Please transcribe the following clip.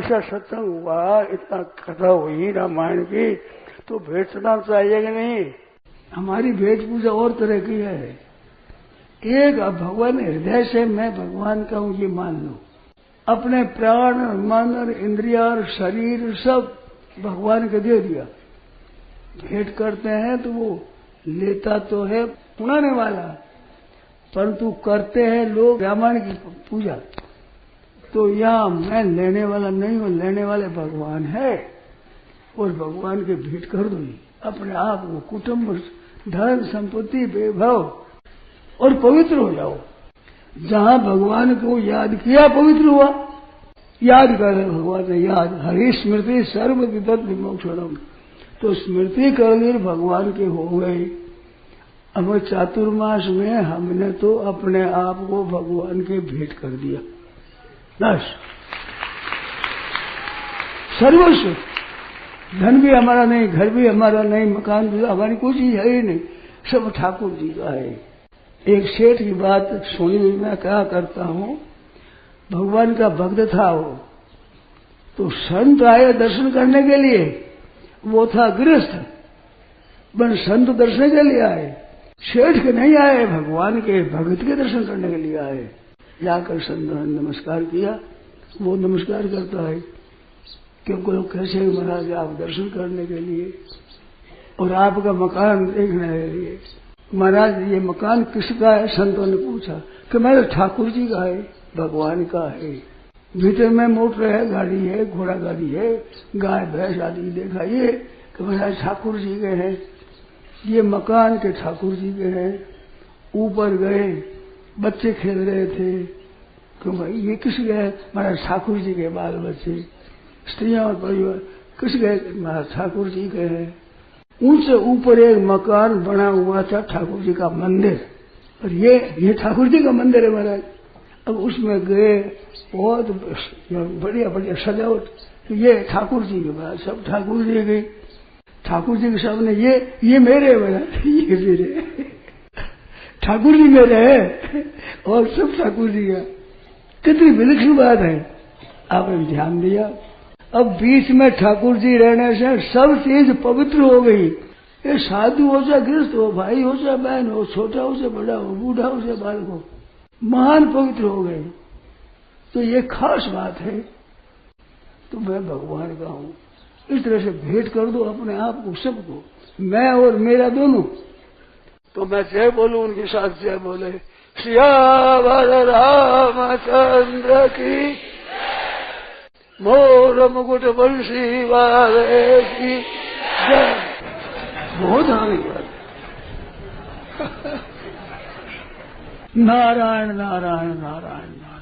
ऐसा सत्संग हुआ, इतना कथा हुई रामायण की, तो भेंट चढ़ाना चाहिए कि नहीं? हमारी भेंट पूजा और तरह की है। एक भगवान हृदय से मैं भगवान का हूँ ये मान लो, अपने प्राण मन इंद्रिया शरीर सब भगवान को दे दिया। भेंट करते हैं तो वो लेता तो है पुराने वाला, परंतु करते हैं लोग रामायण की पूजा। तो यहाँ मैं लेने वाला नहीं हूँ, लेने वाले भगवान है, और भगवान के भेंट कर दो अपने आप को, कुटुंब धन संपत्ति वैभव, और पवित्र हो जाओ। जहाँ भगवान को याद किया पवित्र हुआ। याद कर भगवान ने याद, हरि स्मृति सर्व विपद विमोक्षणम, तो स्मृति कर ली भगवान के हो गए। अब चातुर्मास में हमने तो अपने आप को भगवान के भेंट कर दिया, बस। सर्वस्व, धन भी हमारा नहीं, घर भी हमारा नहीं, मकान भी हमारी, कोई चीज है ही नहीं, सब ठाकुर जी का है। एक सेठ की बात सुनी हुई, मैं क्या करता हूँ, भगवान का भक्त था वो, तो संत आए दर्शन करने के लिए, वो था गृहस्थ, बन संत दर्शन के लिए आए, सेठ के नहीं आए, भगवान के भक्त के दर्शन करने के लिए आए। जाकर संत ने नमस्कार किया, वो नमस्कार करता है क्योंकि लोग कैसे महाराज आप दर्शन करने के लिए और आपका मकान देखने के लिए। महाराज ये मकान किसका है? संतों ने पूछा कि मेरे ठाकुर जी का है, भगवान का है। भीतर में मोटर है, गाड़ी है, घोड़ा गाड़ी है, गाय भैंस आदि देखा, ये कि महाराज ठाकुर जी के हैं, ये मकान के ठाकुर जी के हैं। ऊपर गए, बच्चे खेल रहे थे, क्यों भाई ये किस गए? महाराज ठाकुर जी के बाल बच्चे, स्त्रियां और परिवार किस गए? महाराज ठाकुर जी के हैं। उनसे ऊपर एक मकान बना हुआ था, ठाकुर जी का मंदिर, और ये ठाकुर जी का मंदिर है महाराज। अब उसमें गए, बहुत बढ़िया बढ़िया सजावट, तो ये ठाकुर जी के महाराज, सब ठाकुर जी के, ठाकुर जी के सामने ये मेरे महाराज, ये मेरे ठाकुर जी मेरे है और सब ठाकुर जी का। कितनी विलक्षण बात है, आपने ध्यान दिया। अब बीच में ठाकुर जी रहने से सब चीज पवित्र हो गई। ये साधु हो चाहे गृहस्थ हो, भाई हो चाहे बहन हो, छोटा हो चाहे बड़ा हो, बूढ़ा हो चाहे बालक हो, महान पवित्र हो गए। तो ये खास बात है। तो मैं भगवान का हूँ, इस तरह से भेंट कर दो अपने आप को, सबको, मैं और मेरा दोनों। तो मैं जय बोलूं, उनके साथ जय बोले। सियावर रामचंद्र की, मोर मुकुट बंशी वाले की जय। बहुत आगे बात। नारायण नारायण नारायण नारायण।